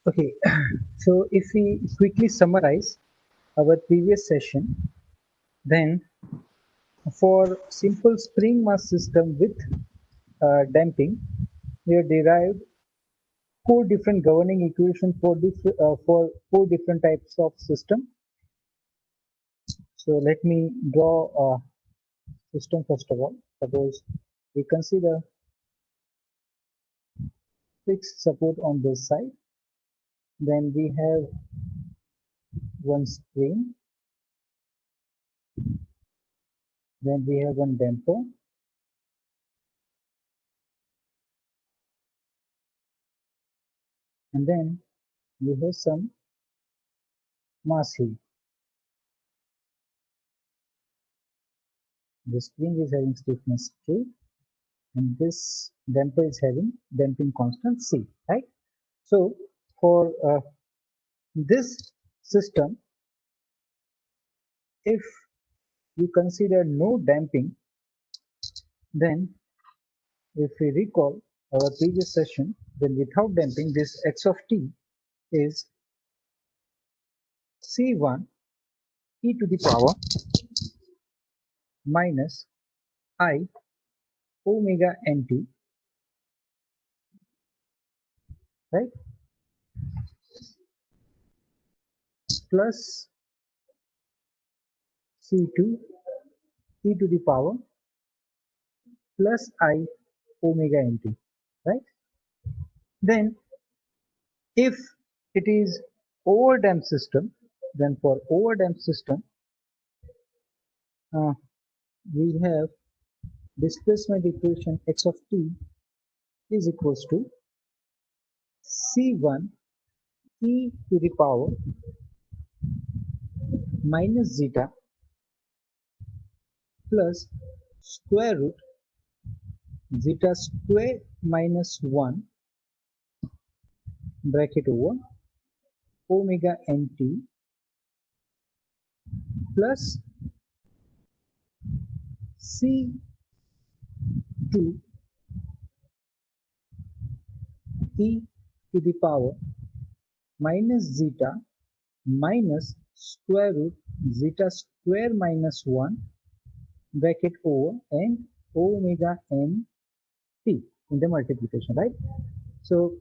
Okay, so if we quickly summarize our previous session, then for simple spring mass system with damping, we have derived four different governing equations for four different types of system. So let me draw a system first of all. Suppose we consider fixed support on this side, then we have one spring, then we have one damper, and then we have some mass here. The spring is having stiffness K and this damper is having damping constant C, right? So for this system, if you consider no damping, then if we recall our previous session, then without damping, this x of t is C1 e to the power minus I omega nt, right? Plus C2 e to the power plus I omega nt, right? Then if it is overdamped system, then for overdamped system, uh, we have displacement equation x of t is equals to C1 e to the power minus zeta plus square root zeta square minus 1 bracket over omega nt plus C2 e to the power minus zeta minus square root zeta square minus 1 bracket over and omega n t in the multiplication, right? So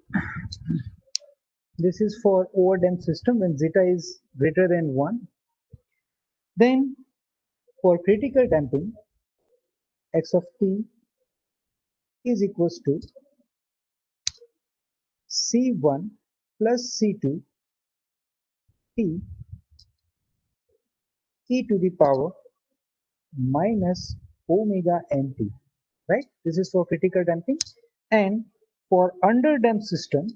this is for overdamped system when zeta is greater than 1. Then for critical damping, x of t is equals to C1 plus C2 t e to the power minus omega nt, right? This is for critical damping. And for underdamped system,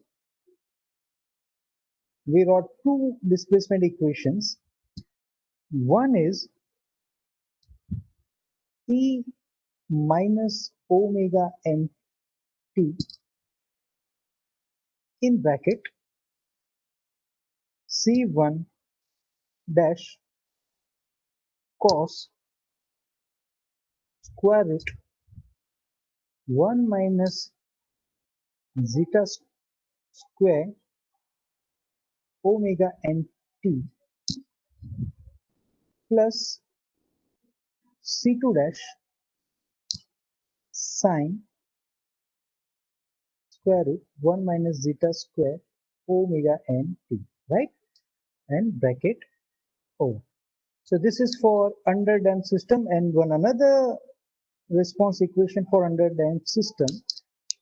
we wrote two displacement equations. One is E minus omega nt in bracket C1 dash cos square root 1 minus zeta square omega nt plus C2 dash sine square root 1 minus zeta square omega nt, right? And bracket O. So this is for underdamped system, and one another response equation for underdamped system,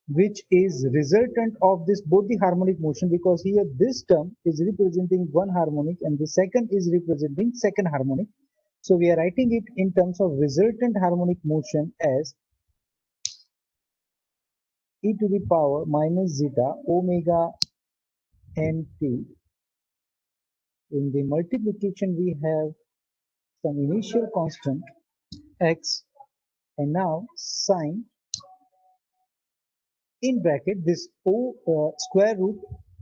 which is resultant of this both the harmonic motion, because here this term is representing one harmonic and the second is representing second harmonic. So we are writing it in terms of resultant harmonic motion as e to the power minus zeta omega nt. In the multiplication we have some initial constant x, and now sine in bracket this square root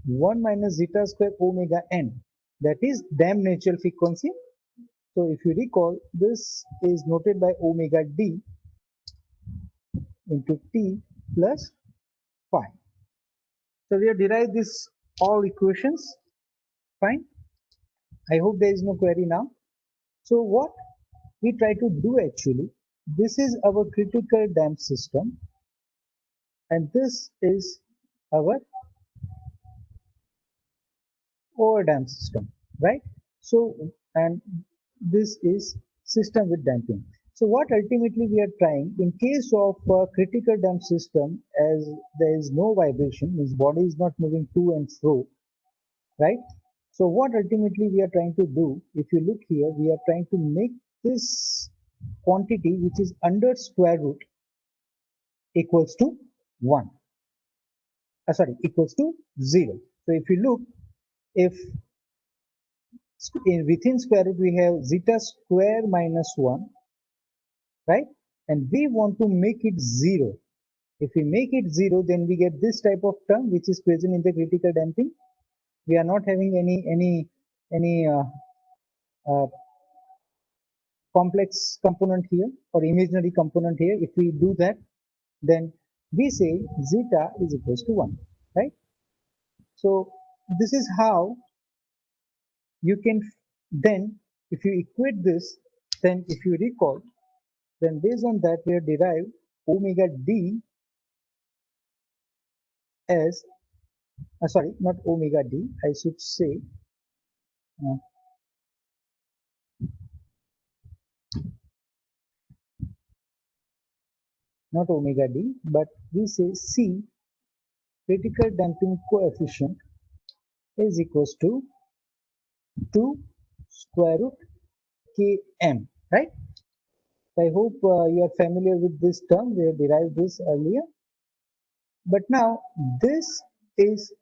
1 minus zeta square omega n, that is damped natural frequency. So if you recall, this is noted by omega d into t plus phi. So we have derived this all equations? Fine. I hope there is no query now. So what we try to do actually, this is our critical damp system and this is our overdamp system, right? So, and this is system with damping. So what ultimately we are trying, in case of a critical damp system, as there is no vibration, means body is not moving to and fro, right? So what ultimately we are trying to do, if you look here, we are trying to make this quantity which is under square root equals to 1. Sorry, equals to 0. So if you look, if within square root we have zeta square minus 1, right? And we want to make it 0. If we make it 0, then we get this type of term which is present in the critical damping. We are not having any complex component here or imaginary component here. If we do that, then we say zeta is equals to 1, right? So this is how you can then, if you equate this, then if you recall, then based on that we have derived omega d as sorry, not omega d, I should say not omega d, but we say c critical damping coefficient is equals to 2 square root km, right? I hope you are familiar with this term. We have derived this earlier. But now this is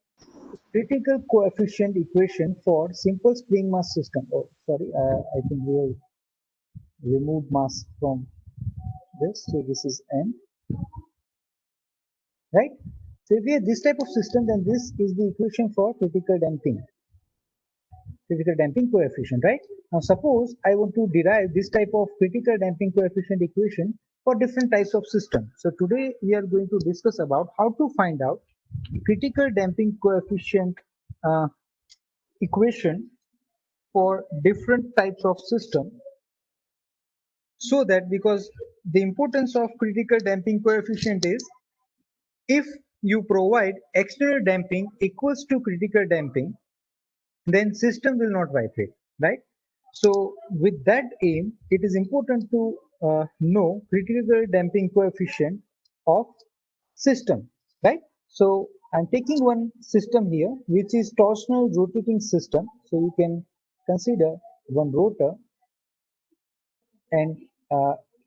critical coefficient equation for simple spring mass system. Oh, sorry, I think we have removed mass from this. So this is n, right? So if we have this type of system, then this is the equation for critical damping coefficient, right? Now suppose I want to derive this type of critical damping coefficient equation for different types of systems. So today we are going to discuss about how to find out critical damping coefficient equation for different types of system, so that, because the importance of critical damping coefficient is, if you provide external damping equals to critical damping, then system will not vibrate, right? So with that aim, it is important to know critical damping coefficient of system, right? So I'm taking one system here, which is torsional rotating system. So you can consider one rotor, and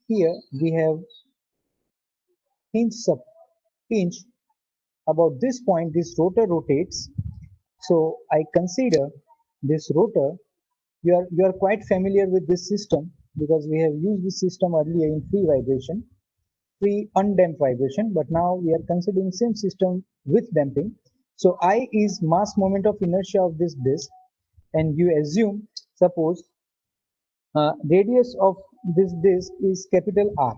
here we have hinge about this point. This rotor rotates. So I consider this rotor. You are quite familiar with this system because we have used this system earlier in free vibration, free undamped vibration, but now we are considering same system with damping. So I is mass moment of inertia of this disk, and you assume, suppose radius of this disk is capital R.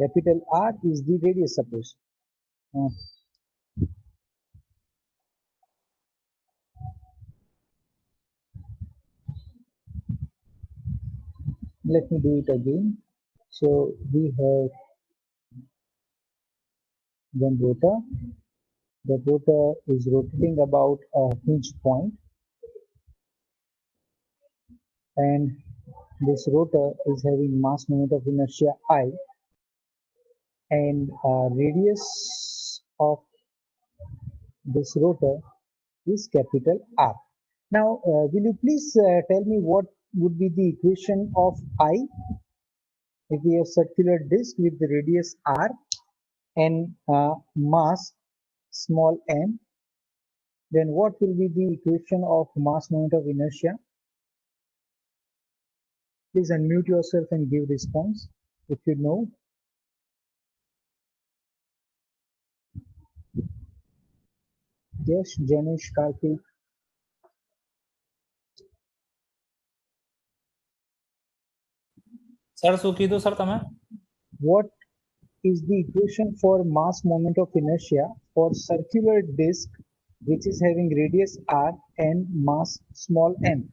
Capital R is the radius, suppose. Let me do it again. So we have one rotor. The rotor is rotating about a hinge point, and this rotor is having mass moment of inertia I, and radius of this rotor is capital R. Now, will you please tell me what would be the equation of I if we have circular disk with the radius R and mass small m? Then what will be the equation of mass moment of inertia? Please unmute yourself and give response if you know. Yes, Janish, Karthik. Sir શું કીધું sir તમે? What is the equation for mass moment of inertia for circular disk which is having radius r and mass small m.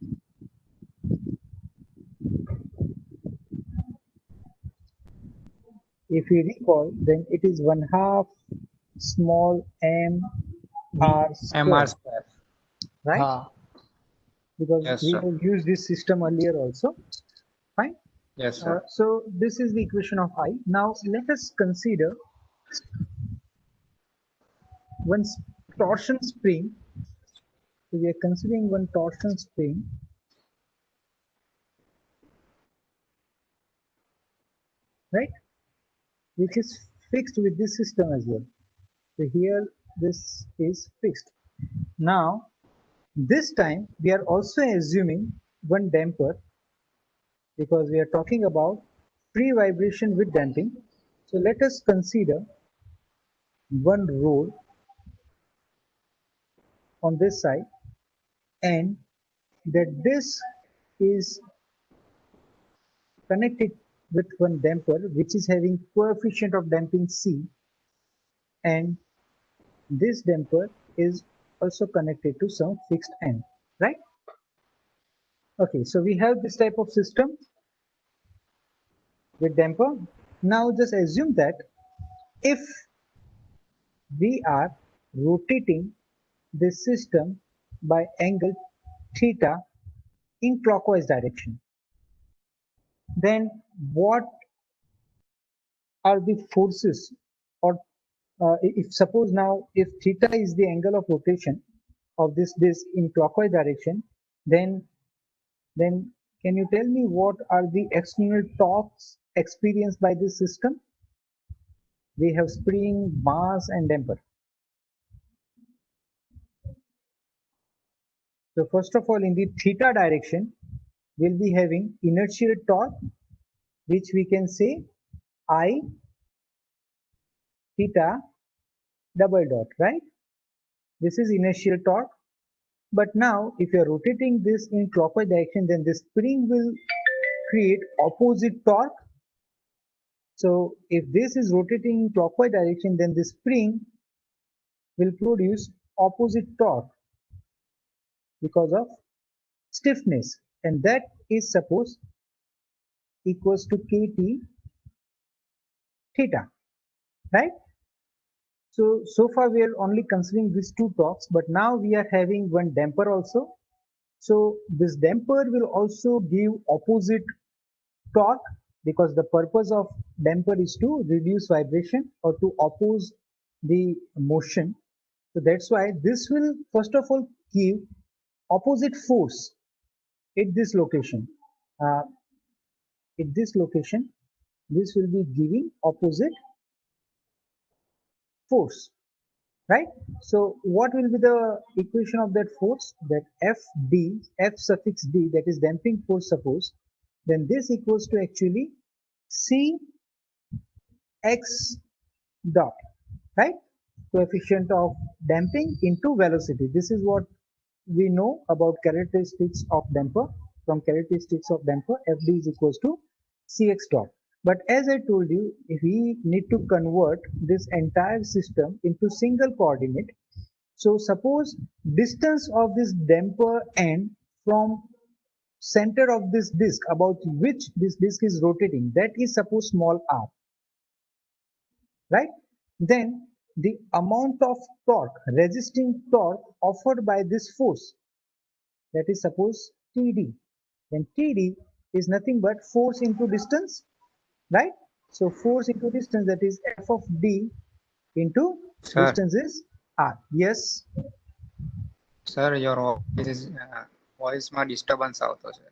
If you recall, then it is 1/2 small m r MR square, square. right? Because Yes, we sir. have used this system earlier also. Fine. Yes, sir. So this is the equation of I. Now let us consider one torsion spring. So we are considering one torsion spring, right, which is fixed with this system as well. So here this is fixed. Now this time we are also assuming one damper because we are talking about free vibration with damping. So let us consider one rod on this side and that this is connected with one damper which is having coefficient of damping C, and this damper is also connected to some fixed end, right? Okay, so we have this type of system with damper. Now just assume that if we are rotating this system by angle theta in clockwise direction, then what are the forces, or if suppose now if theta is the angle of rotation of this disk in clockwise direction, then can you tell me what are the external torques experienced by this system? We have spring, mass and damper. So first of all, in the theta direction, we'll be having inertial torque, which we can say I theta double dot, right? This is inertial torque. But now if you are rotating this in clockwise direction, then the spring will create opposite torque. So if this is rotating in clockwise direction, then the spring will produce opposite torque because of stiffness, and that is suppose equals to kt theta, right? So far we are only considering these two torques, but now we are having one damper also. So this damper will also give opposite torque because the purpose of damper is to reduce vibration or to oppose the motion. So that's why this will first of all give opposite force at this location. Uh, at this location, this will be giving opposite force, right? So what will be the equation of that force? That Fd, F suffix d, that is damping force suppose, then this equals to actually C x dot, right? Coefficient of damping into velocity. This is what we know about characteristics of damper. From characteristics of damper, Fd is equals to Cx dot. But as I told you, if we need to convert this entire system into single coordinate, so suppose distance of this damper end from center of this disk about which this disk is rotating, that is suppose small r, right? Then the amount of torque, resisting torque offered by this force, that is suppose Td. Then Td is nothing but force into distance, right? So force into distance, that is F of d into Sir, distance is r. Yes, sir, your voice માં disturbance આવતો છે.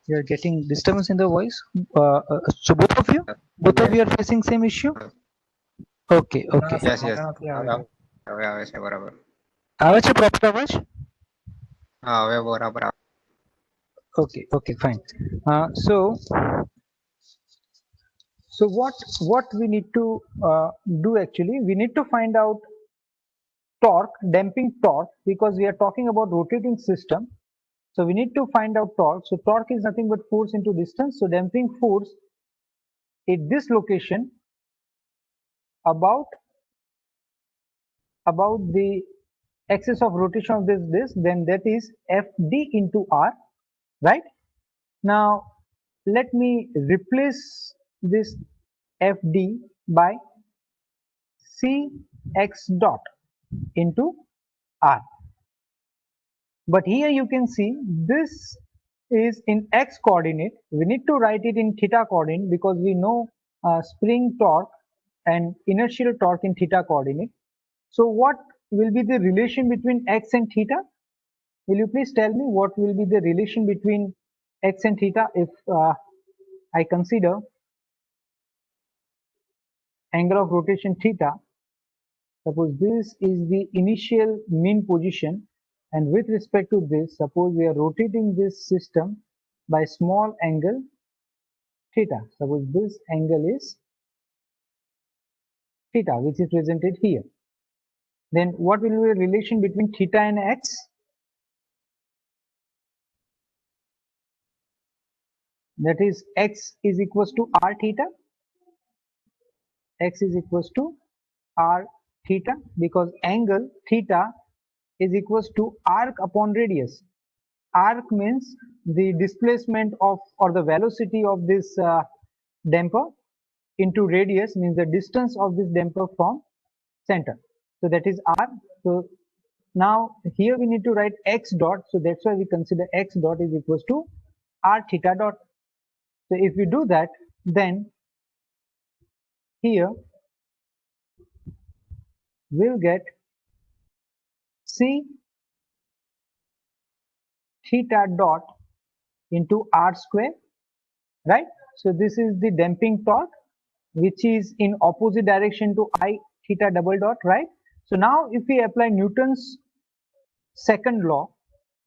you are getting disturbance in the voice. So both of you are facing same issue. Okay, okay. Yes, yes. હવે આવે છે બરાબર. આવે છે proper અવાજ? હવે બરાબર આવે. Okay, okay, fine. So what we need to do actually, we need to find out torque, damping torque, because we are talking about rotating system. So we need to find out torque. So torque is nothing but force into distance. So damping force at this location about about the axis of rotation of this disk, then that is Fd into R, right? Now let me replace this Fd by Cx dot into R. But here you can see this is in x coordinate. We need to write it in theta coordinate because we know spring torque and inertial torque in theta coordinate. So what will be the relation between x and theta? Will you please tell me what will be the relation between x and theta if I consider angle of rotation theta? Suppose this is the initial mean position, and with respect to this, suppose we are rotating this system by small angle theta. Suppose this angle is theta, which is presented here. Then what will be the relation between theta and x? That is x is equals to r theta. X is equals to r theta because angle theta is equals to arc upon radius. Arc means the displacement of or the velocity of this damper into radius means the distance of this damper from center. So that is r. So now here we need to write x dot. So that's why we consider x dot is equals to r theta dot. So if we do that, then here we'll get c theta dot into r square, right? So this is the damping torque which is in opposite direction to I theta double dot, right? So now if we apply Newton's second law,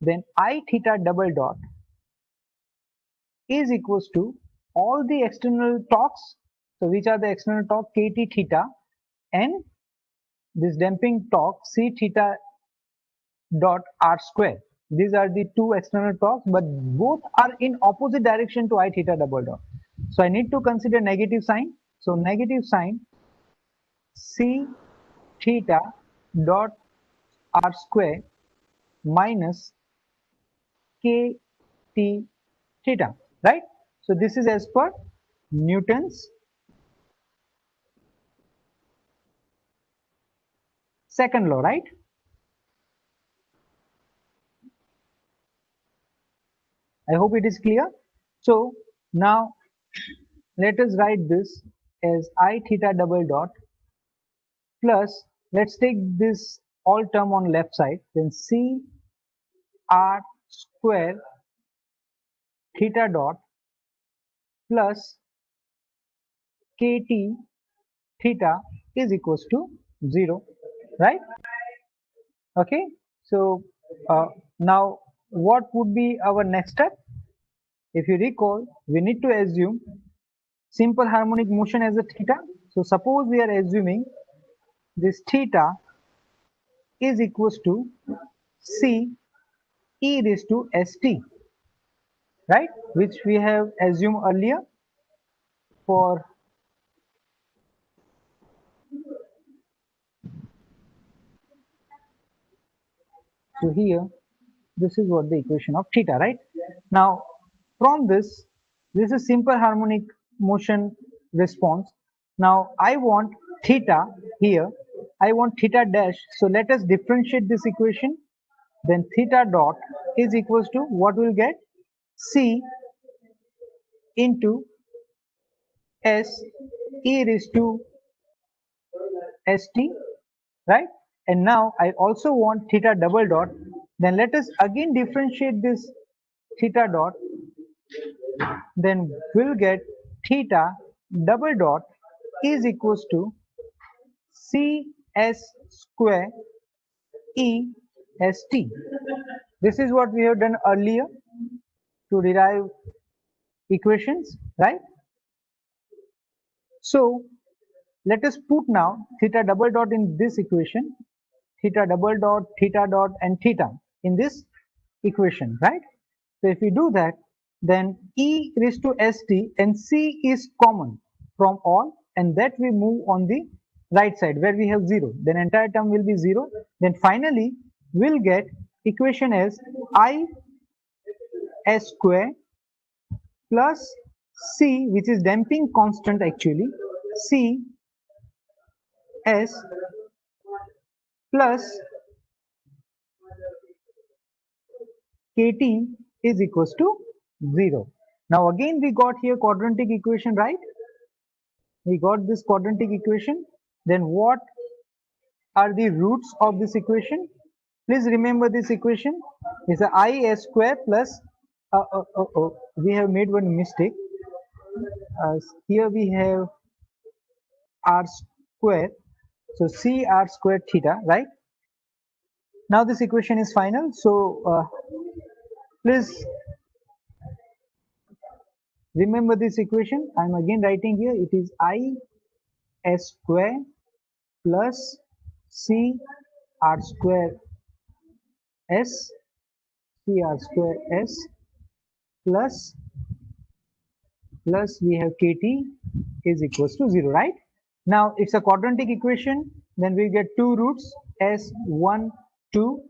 then I theta double dot is equals to all the external torques. So which are the external torque? Kt theta and this damping torque c theta dot r square. These are the two external torques, but both are in opposite direction to I theta double dot. So I need to consider negative sign. So negative sign c theta dot r square minus kt theta, right? So this is as per Newton's second law, right? I hope it is clear. So now let us write this as I theta double dot plus, let's take this all term on left side, then c r square theta dot plus kt theta is equals to 0, right? Okay, so now what would be our next step? If you recall, we need to assume simple harmonic motion as a theta. So suppose we are assuming this theta is equals to c e raised to st, right, which we have assumed earlier for so here this is what the equation of theta, right? Now from this is simple harmonic motion response. Now I want theta here, I want theta dash. So let us differentiate this equation. Then theta dot is equals to what we'll get? C into S e raised to st, right? And now I also want theta double dot. Then let us again differentiate this theta dot. Then we'll get theta double dot is equals to cs square e st. This is what we have done earlier to derive equations, right? So let us put now theta double dot in this equation, theta double dot, theta dot and theta in this equation, right? So if we do that, then e raised to st and c is common from all, and that we move on the right side where we have 0, then entire term will be 0. Then finally we'll get equation as I s square plus C, which is damping constant actually, C S plus KT is equals to 0. Now again we got here quadratic equation, right? We got this quadratic equation. Then what are the roots of this equation? Please remember this equation is a I s square plus we have made one mistake. Here we have r square, so c r square theta, right? Now this equation is final, so please remember this equation. I am again writing here, it is I s square plus c r square s, c r square s plus we have kt is equals to 0, right? Now it's a quadratic equation, then we get two roots s1 2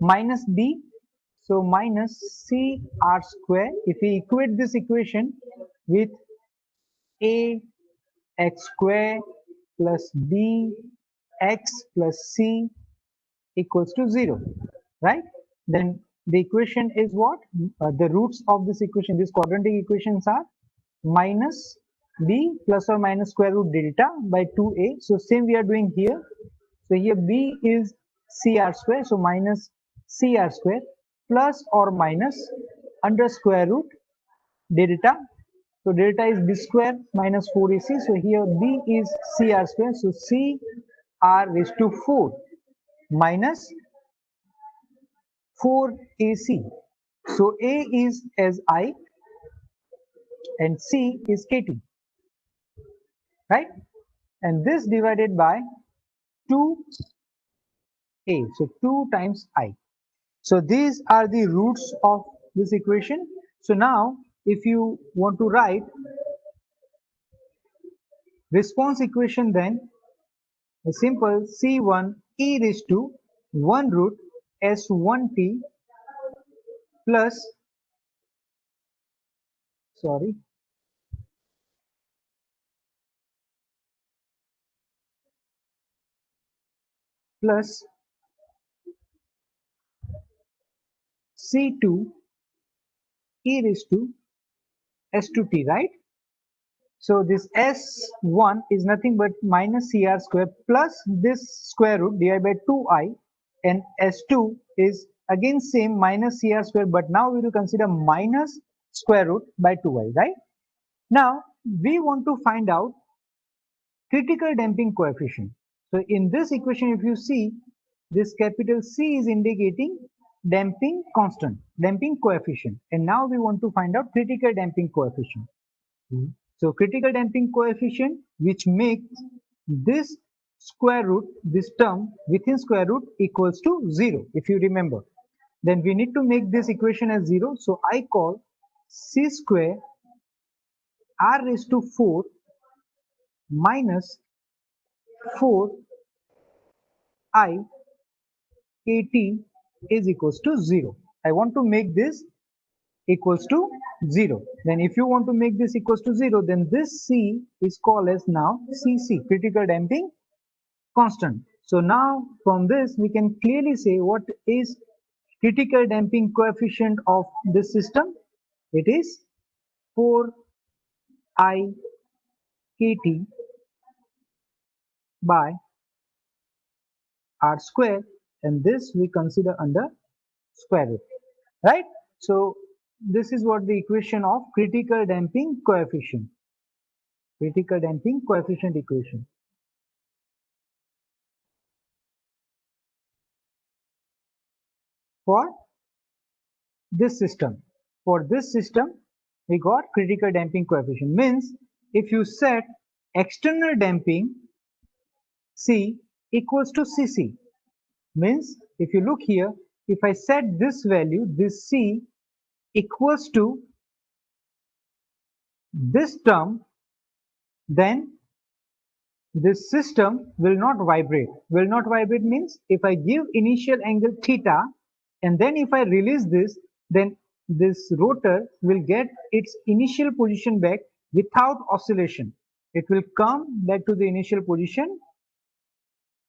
minus b, so minus c r square. If we equate this equation with a x square plus b x plus c equals to 0, right? Then the equation is what? The roots of this equation, these quadratic equations are minus b plus or minus square root delta by 2a. So same we are doing here. So here b is cr square, so minus cr square plus or minus under square root delta. So delta is b square minus 4ac. So here b is cr square, so cr raised to 4 minus 4ac. So a is as I and c is kt, right? And this divided by 2a, so 2 times I. So these are the roots of this equation. So now if you want to write response equation, then a simple c1 e raised to 1 root s1t plus, sorry, plus c2 e raised to s2t, right? So this s1 is nothing but minus cr square plus this square root divided by 2i, and s2 is again same minus cr square, but now we will consider minus square root by 2i, right? Now we want to find out critical damping coefficient. So in this equation, if you see, this capital C is indicating damping constant, damping coefficient, and now we want to find out critical damping coefficient. So critical damping coefficient, which makes this square root, this term within square root equals to 0, if you remember. Then we need to make this equation as 0. So I call c square r raised to 4 minus 4 I kt is equals to 0. I want to make this equals to 0. Then if you want to make this equals to 0, then this C is called as now CC, critical damping constant. So now from this we can clearly say what is critical damping coefficient of this system. It is 4I kt by r square, and this we consider under square root, right? So this is what the equation of critical damping coefficient equation. For this system, we got critical damping coefficient, means if you set external damping C equals to Cc, means if you look here, if I set this value, this C equals to this term, then this system will not vibrate. Will not vibrate means if I give initial angle theta and then if I release this, then this rotor will get its initial position back without oscillation. It will come back to the initial position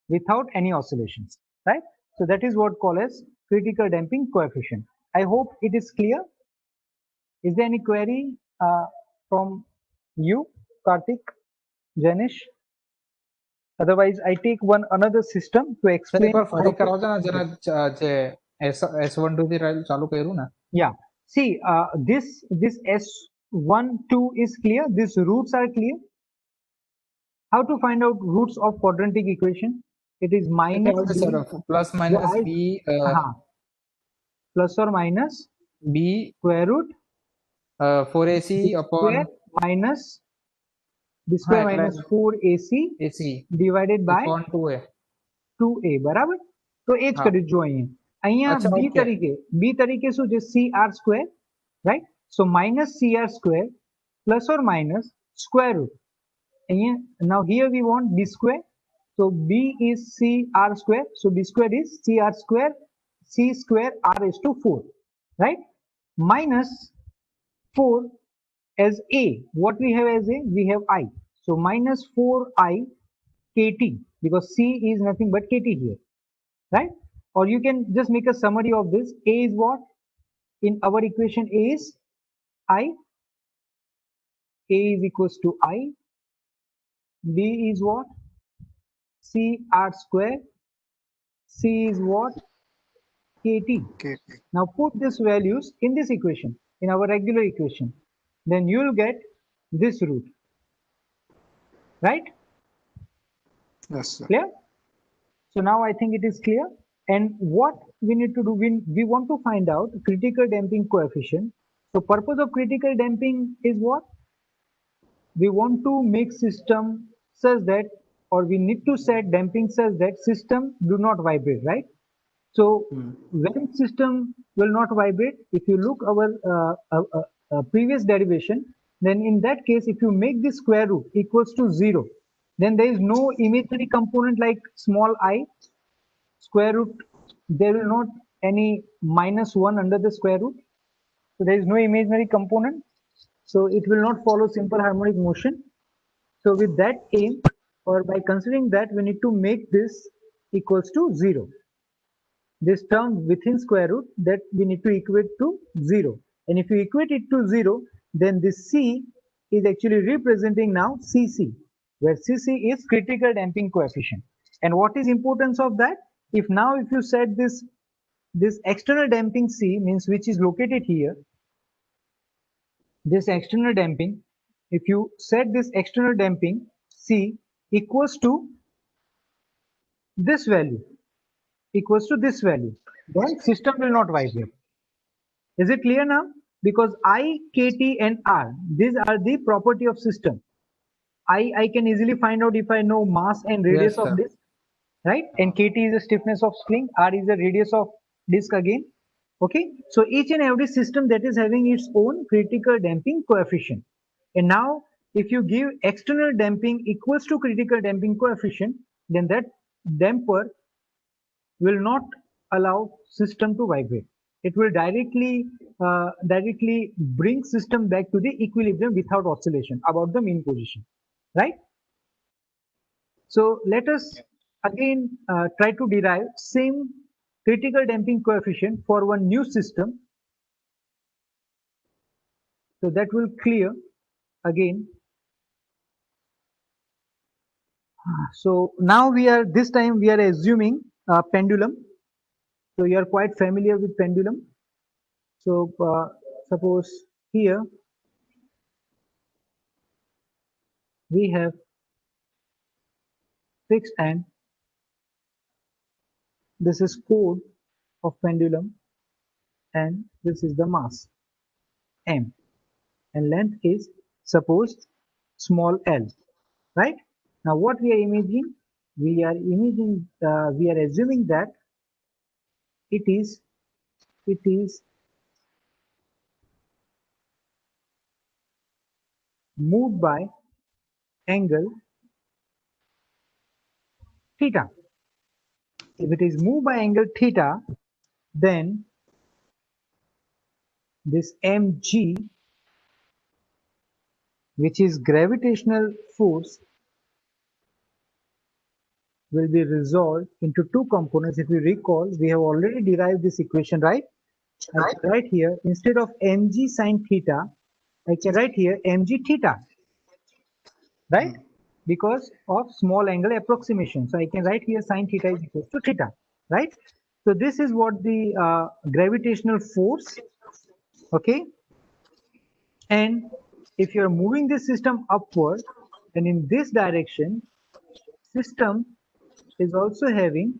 without any oscillations, right? So that is what called as critical damping coefficient. I hope it is clear. Is there any query from you, Karthik, Janish? Otherwise, I take one another system to sir explain. એકવાર ફરી કરાવજો ને જરા જે S12 થી ચાલુ કર્યું ને. Yeah. See, this S12 is clear. These roots are clear. How to find out roots of quadratic equation? It is minus b, sir plus minus I- B plus or minus B square root 4ac upon square minus b square એટલે- minus 4ac ac divided by upon 2a. 2a બરાબર. તો એ જ હા. કરી જો અહીંયા અચ્છા, b okay. તરીકે શું છે cr square, right? So minus cr square plus or minus square root. Now here we want b square. So b is cr square. So b square is cr square, c square r raised to 4, right? Minus 4 as a. What we have as a? We have I. So minus 4i kt, because c is nothing but kt here, right? Or you can just make a summary of this. A is what? In our equation A is I. A is equals to I. B is what? C r square. C is what? kt. Okay. Now put these values in this equation, in our regular equation. Then you will get this root, right? Yes, sir. Clear? So now I think it is clear. And what we need to do, we want to find out critical damping coefficient. So purpose of critical damping is what? We want to make system such that, or we need to set damping such that system do not vibrate, right? So when system will not vibrate, if you look our previous derivation, then in that case, if you make the square root equals to 0, then there is no imaginary component like small I. Square root, there will not any minus 1 under the square root. So there is no imaginary component. So it will not follow simple harmonic motion. So with that aim, or by considering that, we need to make this equals to 0. This term within square root, that we need to equate to 0. And if you equate it to 0, then this C is actually representing now Cc, where Cc is critical damping coefficient. And what is importance of that? If you set this external damping C, means which is located here, this external damping, if you set this external damping C equals to this value, then system will not vibrate. Is it clear now? Because I, kt and r, these are the property of system. I can easily find out if I know mass and radius Yes, of sir. this, right? And kt is the stiffness of spring, r is the radius of disk again. Okay, so each and every system that is having its own critical damping coefficient. And now if you give external damping equals to critical damping coefficient, then that damper will not allow system to vibrate. It will directly bring system back to the equilibrium without oscillation about the mean position, right? So let us again try to derive same critical damping coefficient for one new system. So that will clear again. So now this time we are assuming pendulum. So you are quite familiar with pendulum. So suppose here we have fixed end. This is chord of pendulum, and this is the mass m, and length is suppose small l, right? Now what we are imaging? We are assuming that it is moved by angle theta. If it is moved by angle theta, then this mg, which is gravitational force, will be resolved into two components. If you recall, we have already derived this equation, right? I can write here, instead of mg sine theta, I can write here mg theta, right? Because of small angle approximation. So I can write here sine theta is equal to theta, right? So this is what the gravitational force, okay? And if you're moving this system upward, and in this direction, system is also having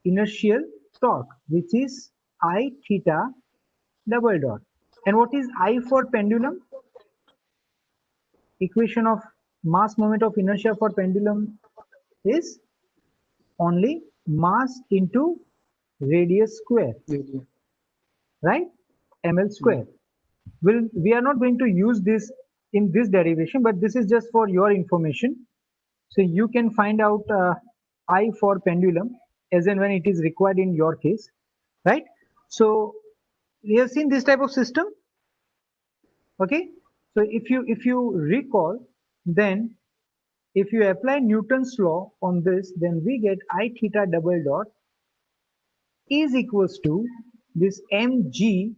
inertial torque, which is I theta double dot. And what is I for pendulum? Equation of mass moment of inertia for pendulum is only mass into radius square, right? ml square. We are not going to use this in this derivation, but this is just for your information. So you can find out I for pendulum as and when it is required in your case, right? So we have seen this type of system, okay? So if you recall, then if you apply Newton's law on this, then we get I theta double dot is equals to this mg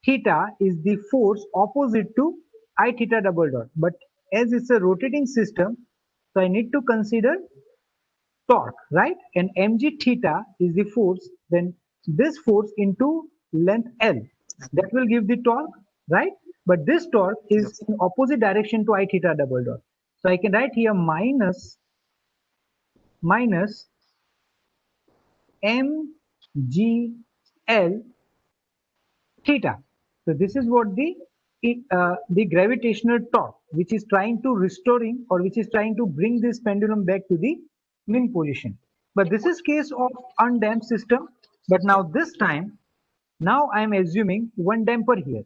theta is the force opposite to I theta double dot. But as it's a rotating system, so I need to consider torque, right? And mg theta is the force, then this force into length L, that will give the torque, right? But this torque is in opposite direction to I theta double dot. So I can write here minus mgl theta. So this is what the gravitational torque, which is trying to restoring, or which is trying to bring this pendulum back to the mean position. But this is case of undamped system. But now this time, now I am assuming one damper here.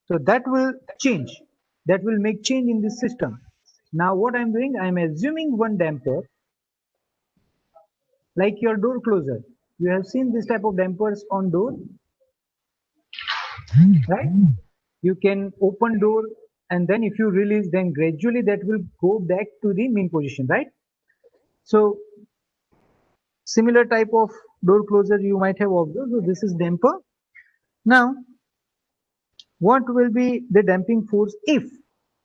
So that will change. That will make change in this system. Now what I'm doing, I'm assuming one damper, like your door closer. You have seen this type of dampers on door, right? You can open door, and then if you release, then gradually that will go back to the mean position, right? So similar type of door closer you might have observed. So this is damper. Now what will be the damping force if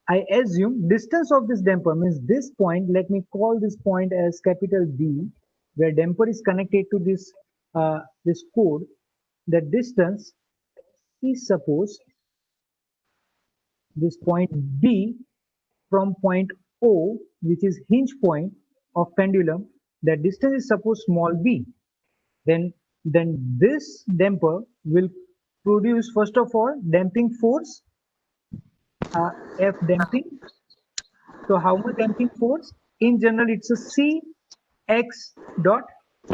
I assume distance of this damper, means this point, let me call this point as capital B, where damper is connected to this cord. The distance is suppose this point B from point O, which is hinge point of pendulum, the distance is suppose small b. Then this damper will produce, first of all, damping force, F damping. So how much damping force? In general, it's a C x dot.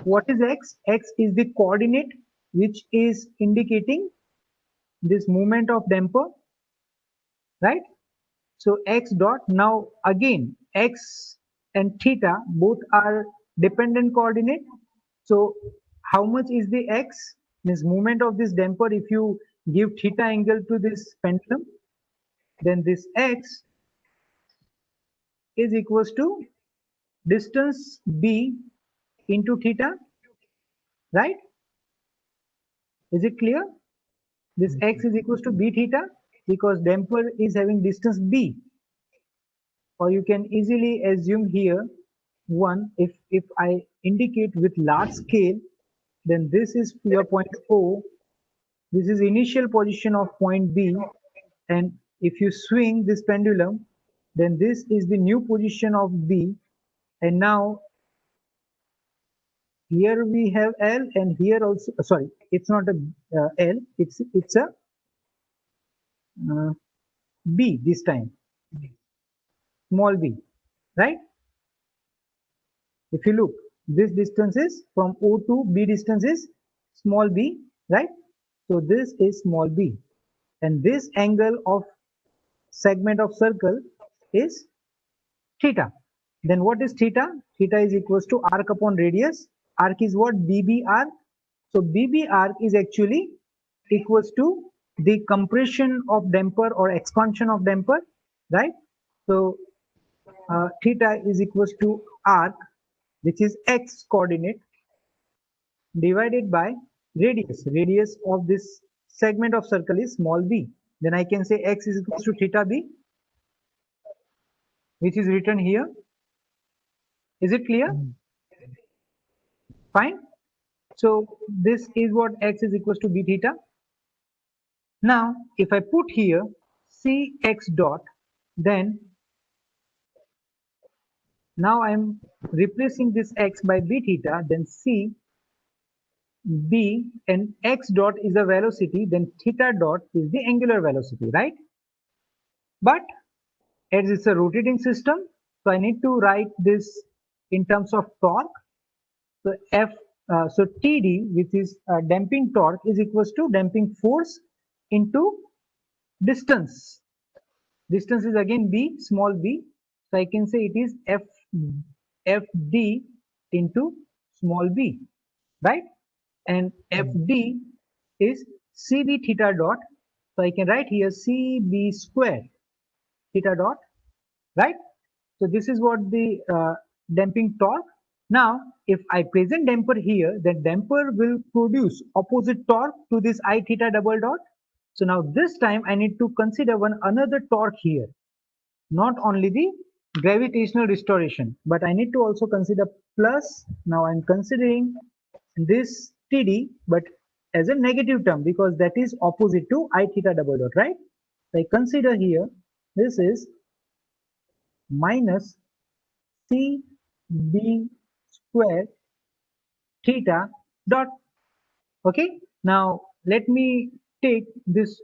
What is x? X is the coordinate which is indicating this movement of damper, right? So x dot, now again x and theta both are dependent coordinate. So how much is the x, means movement of this damper? If you give theta angle to this pendulum, then this x is equals to distance b into theta, right? Is it clear? This x is equals to b theta because damper is having distance b. Or you can easily assume here one, if I indicate with large scale, then this is your point O, this is initial position of point B, and if you swing this pendulum, then this is the new position of B, and now here we have L, and here also, sorry, it's not a L, it's a B this time, small b, right? If you look, this distance is from O to B, distance is small b, right? So this is small b, and this angle of segment of circle is theta. Then what is theta? Theta is equals to arc upon radius. Arc is what? BB arc. So BB arc is actually equals to the compression of damper or expansion of damper, right? So theta is equals to arc, which is x coordinate, divided by radius. Radius of this segment of circle is small b. Then I can say x is equals to theta b, which is written here. Is it clear? Fine. So this is what x is equals to b theta. Now, if I put here cx dot, then now I'm replacing this x by b theta, then c b and x dot is the velocity, then theta dot is the angular velocity, right? But as it's a rotating system, so I need to write this in terms of torque. So so TD, which is damping torque, is equals to damping force into distance. Distance is again b, small b. So I can say it is FD into small b, right? And FD is CB theta dot. So I can write here CB square theta dot, right? So this is what the damping torque. Now, if I present damper here, then damper will produce opposite torque to this I theta double dot. So now this time I need to consider another torque here, not only the gravitational restoration, but I need to also consider plus. Now I'm considering this TD, but as a negative term because that is opposite to I theta double dot, right? So I consider here this is minus CB square theta dot. Okay, now let me take this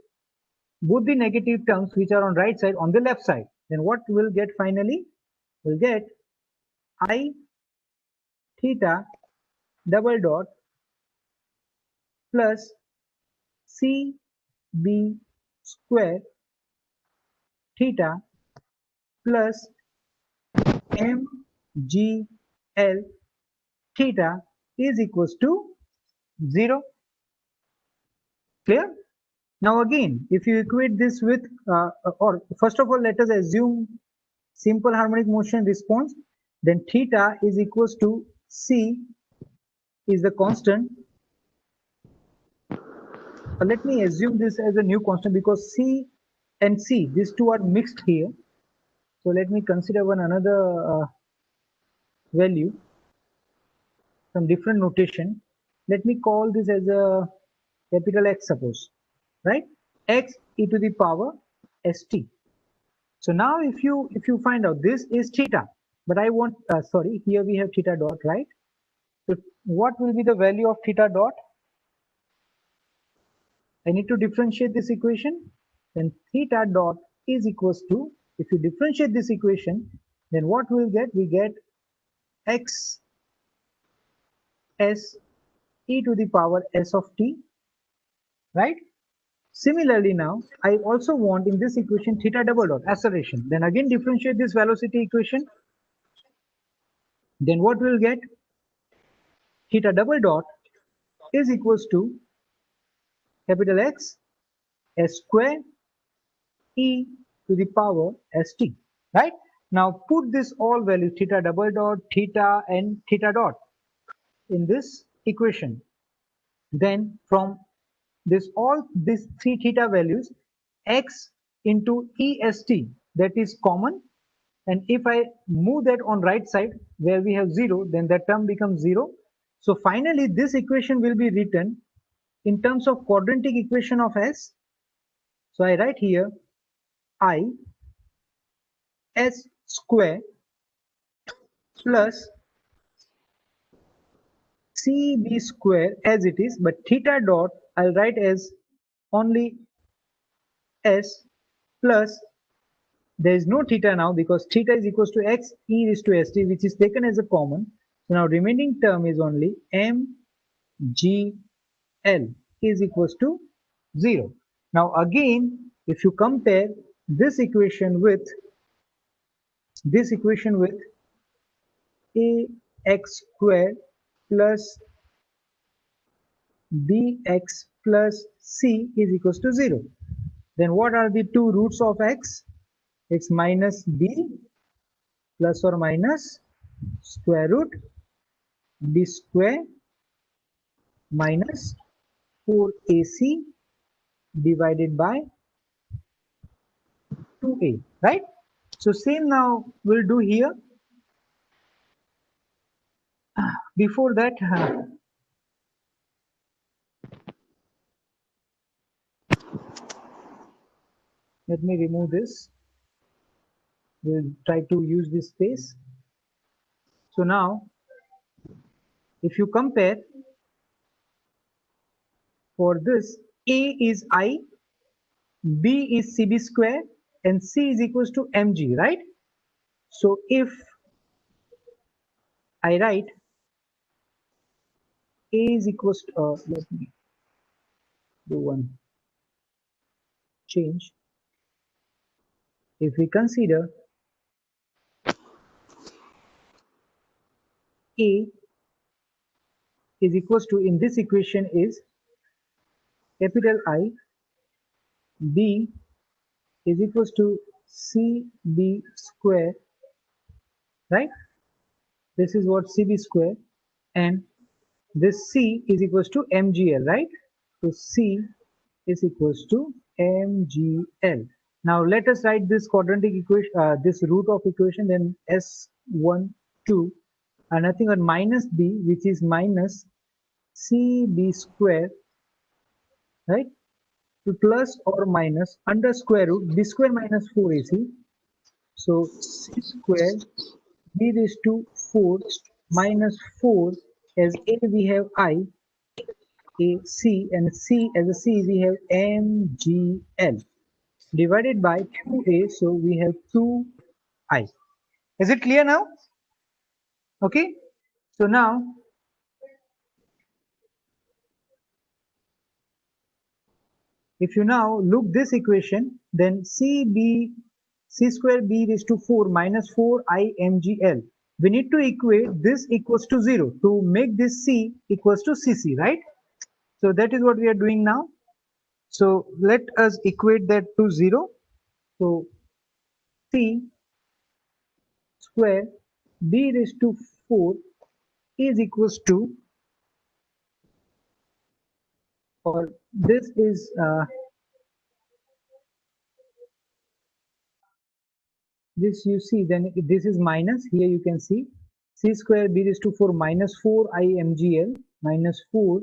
both the negative terms which are on right side on the left side. Then what we'll get finally? We'll get I theta double dot plus CB square theta plus MGL theta is equals to 0. Clear? Now again, if you equate this with, or first of all, let us assume simple harmonic motion response, then theta is equals to C is the constant. Let me assume this as a new constant because C and C, these two are mixed here. So let me consider one another value, some different notation. Let me call this as a capital X, suppose, right? X e to the power st. So now if you find out this is theta, but I want sorry, here we have theta dot, right? So what will be the value of theta dot? I need to differentiate this equation. Then theta dot is equals to, if you differentiate this equation, then what we'll get? We get x s e to the power s of t, right? Similarly, now I also want in this equation theta double dot acceleration. Then again differentiate this velocity equation. Then what we'll get? Theta double dot is equals to capital X s square e to the power st, right? Now put this all values theta double dot, theta and theta dot in this equation. Then from this all these three theta values, x into est, that is common, and if I move that on right side where we have 0, then that term becomes 0. So finally this equation will be written in terms of quadratic equation of S. So I write here I s square plus cb square as it is, but theta dot I'll write as only s plus, there is no theta now because theta is equals to x e raised to st, which is taken as a common. So now remaining term is only mgl is equals to 0. Now again, if you compare this equation with ax square plus bx plus c is equals to 0. Then what are the two roots of x? It's minus b plus or minus square root b square minus 4ac divided by 2a, right? So same now we'll do here. Before that, let me remove this. We'll try to use this space. So now, if you compare, for this, a is I, b is cb square, and c is equals to mg, right? So if I write a is equals to, let me do one change. If we consider a is equals to, in this equation is capital I, b is equals to cb square, right? This is what cb square, and this c is equals to mgl, right? So c is equals to mgl. Now let us write this quadratic equation, this root of equation, then s1 2 and nothing but minus b, which is minus cb square, right, to plus or minus under square root b square minus 4ac. So c square b raised to 4 minus 4, as a we have I, a c, and c as a c we have mgl, divided by 2a, so we have 2i. Is it clear now? Okay, so now if you now look this equation, then c square b raised to 4 minus 4i mgl, we need to equate this equals to 0 to make this c equals to cc, right? So that is what we are doing now. So let us equate that to 0. So c square b raised to 4 is equals to, or this is this you see, then this is minus, here you can see c square b raised to 4 minus 4 I mgl minus 4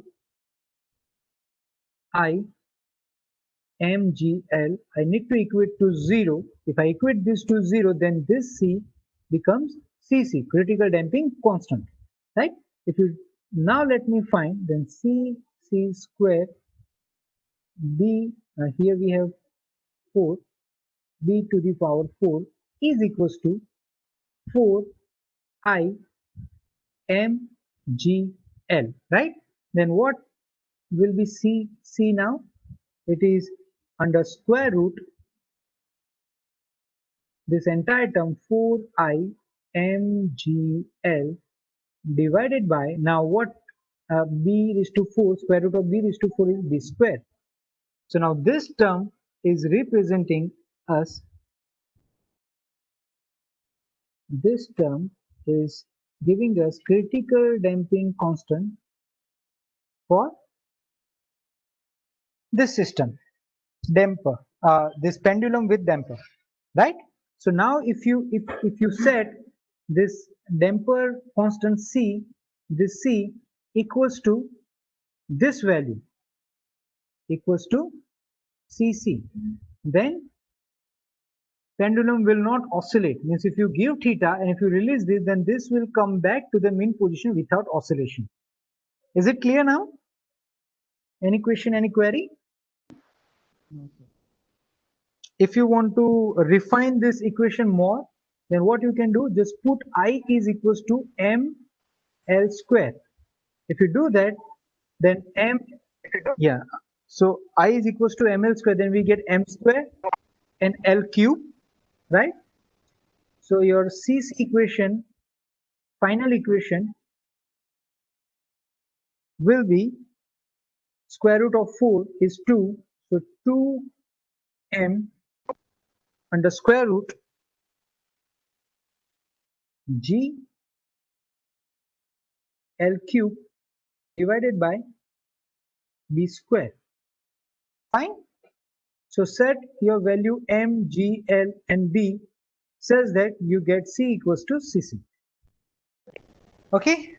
I mgl. I need to equate to 0. If I equate this to 0, then this c becomes cc, critical damping constant, right? If you now let me find, then c square b, here we have 4, b to the power 4 is equals to 4 I mgl, right? Then what will be c now? It is under square root this entire term 4i mgl divided by, now what, b raised to 4, square root of b raised to 4 is b square. So now this term is representing us, this term is giving us critical damping constant for this system, damper, this pendulum with damper, right? So now if you set this damper constant c, this c equals to this value, equals to cc, then pendulum will not oscillate. Means if you give theta and if you release this, then this will come back to the mean position without oscillation. Is it clear now? Any question, any query? If you want to refine this equation more, then what you can do, just put I is equals to ml square. If you do that, then so I is equals to ml square, then we get m square and l cube, right? So your cc equation final equation will be square root of 4 is 2, so 2m under square root g L cube divided by b square. Fine. So set your value m, g, l and b such that you get c equals to cc. Okay.